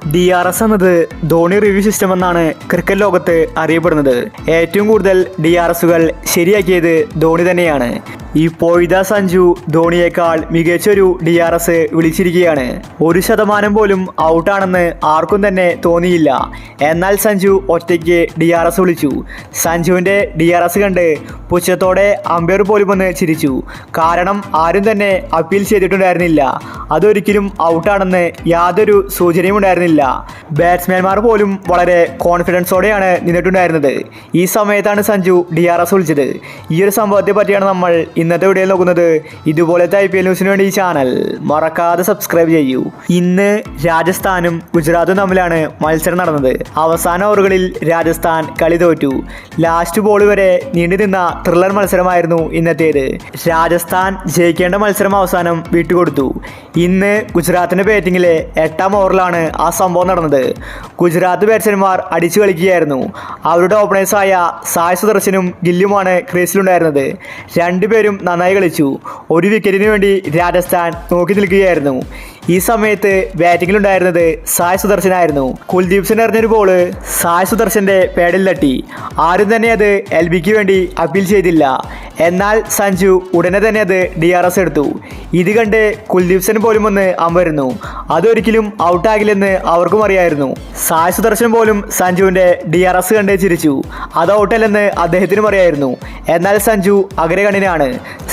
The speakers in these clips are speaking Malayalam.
DRS എന്നത് ധോണി റിവ്യൂ സിസ്റ്റം എന്നാണ് ക്രിക്കറ്റ് ലോകത്ത് അറിയപ്പെടുന്നത്. ഏറ്റവും കൂടുതൽ DRSകൾ ശരിയാക്കിയത് ധോണി തന്നെയാണ്. ഇപ്പോഴിതാ സഞ്ജു ധോണിയേക്കാൾ മികച്ചൊരു DRS വിളിച്ചിരിക്കുകയാണ്. 1% പോലും ഔട്ടാണെന്ന് ആർക്കും തന്നെ തോന്നിയില്ല. എന്നാൽ സഞ്ജു ഒറ്റയ്ക്ക് DRS വിളിച്ചു. സഞ്ജുവിൻ്റെ DRS കണ്ട് പുച്ഛത്തോടെ അമ്പയർ പോലും ഒന്ന് ചിരിച്ചു. കാരണം ആരും തന്നെ അപ്പീൽ ചെയ്തിട്ടുണ്ടായിരുന്നില്ല. അതൊരിക്കലും ഔട്ടാണെന്ന് യാതൊരു സൂചനയും ഉണ്ടായിരുന്നില്ല. ബാറ്റ്സ്മാൻമാർ പോലും വളരെ കോൺഫിഡൻസോടെയാണ് നിന്നിട്ടുണ്ടായിരുന്നത്. ഈ സമയത്താണ് സഞ്ജു DRS വിളിച്ചത്. ഈ ഒരു സംഭവത്തെ പറ്റിയാണ് നമ്മൾ ഇന്നത്തെ വീഡിയോയിൽ നോക്കുന്നത്. ഇതുപോലത്തെ IPL ന്യൂസിന് വേണ്ടി ഈ ചാനൽ മറക്കാതെ സബ്സ്ക്രൈബ് ചെയ്യൂ. ഇന്ന് രാജസ്ഥാനും ഗുജറാത്തും തമ്മിലാണ് മത്സരം നടന്നത്. അവസാന ഓവറുകളിൽ രാജസ്ഥാൻ കളി തോറ്റു. ലാസ്റ്റ് ബോൾ വരെ നീണ്ടു നിന്ന ത്രില്ലർ മത്സരമായിരുന്നു ഇന്നത്തേത്. രാജസ്ഥാൻ ജയിക്കേണ്ട മത്സരം അവസാനം വിട്ടുകൊടുത്തു. ഇന്ന് ഗുജറാത്തിൻ്റെ ബാറ്റിങ്ങിലെ 8ാം ഓവറിലാണ് ആ സംഭവം നടന്നത്. ഗുജറാത്ത് ബാറ്റ്സ്മാൻമാർ അടിച്ചു കളിക്കുകയായിരുന്നു. അവരുടെ ഓപ്പണേഴ്സായ സായ് സുദർശനും ഗില്ലുമാണ് ക്രീസിലുണ്ടായിരുന്നത്. രണ്ടുപേരും നന്നായി കളിച്ചു. ഒരു വിക്കറ്റിന് വേണ്ടി രാജസ്ഥാൻ നോക്കി നിൽക്കുകയായിരുന്നു. ഈ സമയത്ത് ബാറ്റിങ്ങിലുണ്ടായിരുന്നത് സായ് സുദർശനായിരുന്നു. കുൽദീപ് സിംഗ് എറിഞ്ഞൊരു ബോള് സായ് സുദർശൻ്റെ പാഡിൽ തട്ടി. ആരും തന്നെ അത് LBക്ക് വേണ്ടി അപ്പീൽ ചെയ്തില്ല. എന്നാൽ സഞ്ജു ഉടനെ തന്നെ അത് DRS എടുത്തു. ഇത് കണ്ട് കുൽദീപ് സിംഗ് പോലും ഒന്ന് അമ്പരുന്നു. അതൊരിക്കലും ഔട്ടാകില്ലെന്ന് അവർക്കും അറിയായിരുന്നു. സായ് സുദർശൻ പോലും സഞ്ജുവിൻ്റെ DRS കണ്ട് ചിരിച്ചു. അത് ഔട്ടല്ലെന്ന് അദ്ദേഹത്തിനും അറിയായിരുന്നു. എന്നാൽ സഞ്ജു അഗ്രഗണ്യനാണ്.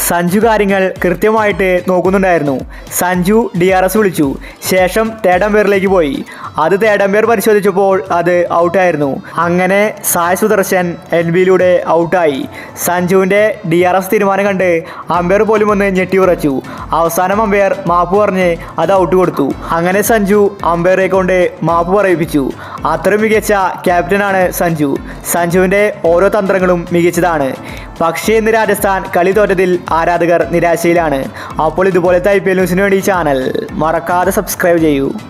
സഞ്ജു കാര്യങ്ങൾ കൃത്യമായിട്ട് നോക്കുന്നുണ്ടായിരുന്നു. സഞ്ജു DRS വിളിച്ചു. ശേഷം തേർഡ് അമ്പയറിലേക്ക് പോയി. അത് തേർഡ് അമ്പയർ പരിശോധിച്ചപ്പോൾ അത് ഔട്ടായിരുന്നു. അങ്ങനെ സായ് സുദർശൻ LBയിലൂടെ ഔട്ടായി. സഞ്ജുവിൻ്റെ DRS തീരുമാനം കണ്ട് അമ്പയർ പോലും ഒന്ന് ഞെട്ടിയുറച്ചു. അവസാനം അമ്പയർ മാപ്പ് പറഞ്ഞ് അത് ഔട്ട് കൊടുത്തു. അങ്ങനെ സഞ്ജു അമ്പയറെ കൊണ്ട് മാപ്പ് പറയിപ്പിച്ചു. അത്ര മികച്ച ക്യാപ്റ്റനാണ് സഞ്ജു. സഞ്ജുവിൻ്റെ ഓരോ തന്ത്രങ്ങളും മികച്ചതാണ്. പക്ഷേ ഇന്ന് രാജസ്ഥാൻ കളി തോറ്റതിൽ ആരാധകർ നിരാശയിലാണ്. അപ്പോൾ ഇതുപോലത്തെ IPL ന്യൂസിന് വേണ്ടി ചാനൽ മറക്കാതെ സബ്സ്ക്രൈബ് ചെയ്യൂ.